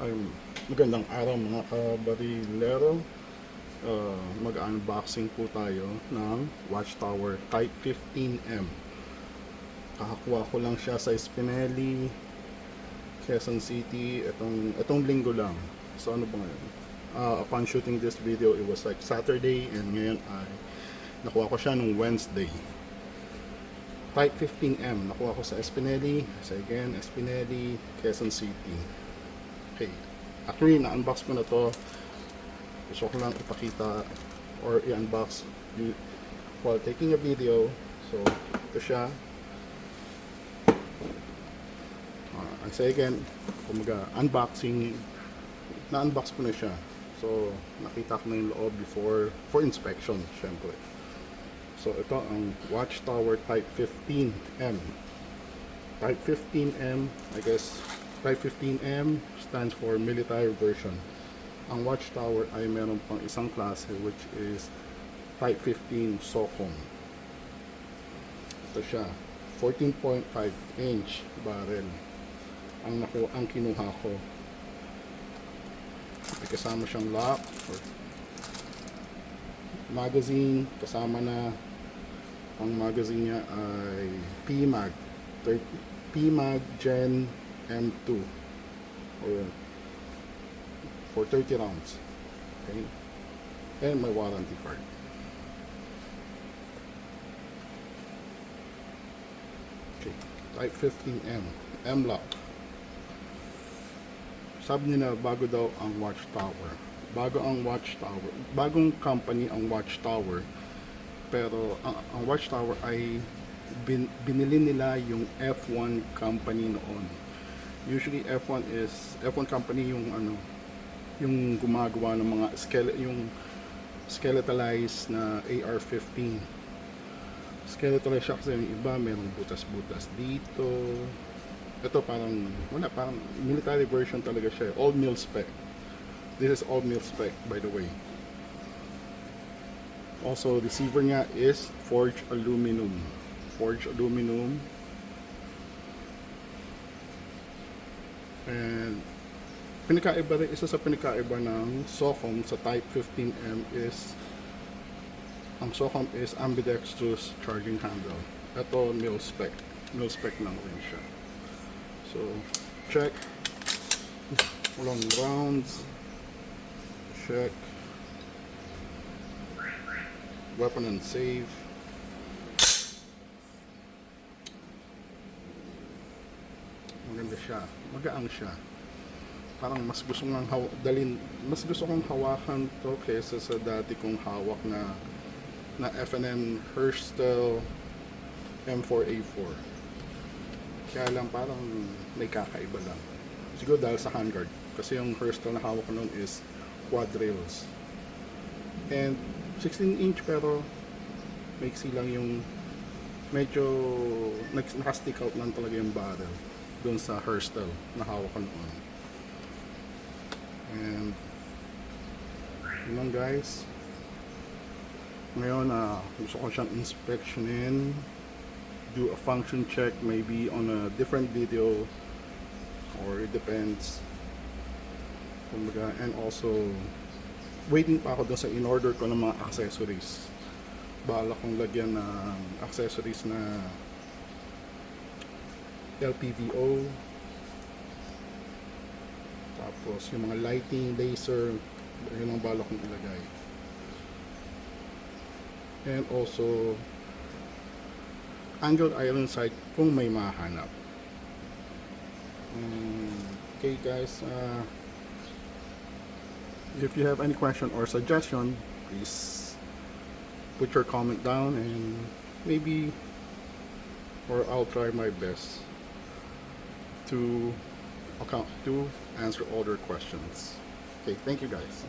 Ay, magandang araw mga kabarilero. Mag-unboxing po tayo ng Watchtower Type 15M. Kakakuha ko lang siya sa Spinelli, Quezon City, itong linggo lang. So ano ba ngayon? Upon shooting this video, it was like Saturday, and ngayon ay nakuha ko siya nung Wednesday. Type 15M, nakuha ko sa Spinelli, Spinelli, Quezon City. Okay. Actually, na-unbox ko na to. Gusto ko lang ipakita or i-unbox while taking a video. So, ito siya. Kumaga, unboxing. Na-unbox ko na siya. So, nakita ko na yung loob for inspection, syempre. So, ito ang Watchtower Type 15M. Type 15M, I guess, Type 15M stands for military version. Ang Watchtower ay meron pang isang klase which is Type 15 SOCOM. Ito siya, 14.5 inch barrel ang kinuha ko. May kasama siyang lock or magazine, kasama na ang magazine niya ay PMAG Gen M2 or for 30 rounds. Okay, and my warranty card. Okay, Type 15M M-lock. Sabi nila bago daw ang Watchtower. Bagong company ang Watchtower. Pero ang Watchtower ay binili nila yung F1 company noon. Usually F1 company yung gumagawa ng mga skeletalized na AR-15. Skeletalized siya kasi yung iba merong butas-butas dito. Ito parang military version talaga siya. All mil spec. This is all mil spec, by the way. Also, receiver niya is forged aluminum. And isa sa pinakaiba ng SOCOM sa Type 15M is ang SOCOM is ambidextrous charging handle. Ito mil spec lang rin siya. So check long rounds, check weapon and save. Maganda siya, magaang siya. Parang mas gusto kong hawakan to kaysa sa dati kong hawak na F&N Herstal M4A4. Kaya lang parang may kakaiba lang. Siguro dahil sa handguard. Kasi yung Herstal na hawak ko noon is quad rails. And 16 inch pero maiksi lang yung medyo naka-stick out lang talaga yung barrel doon sa Herstal na hawak ko noon. And yun lang guys. Ngayon gusto ko siyang inspectionin, do a function check maybe on a different video, or it depends. And also waiting pa ako doon sa in-order ko ng mga accessories. Balak kong lagyan ng accessories na LPVO, tapos yung mga lighting, laser, yun ang balak kong ilagay. And also angled iron sight kung may mahanap. Okay guys, if you have any question or suggestion, please put your comment down, and maybe or I'll try my best to answer all your questions. Okay, thank you guys.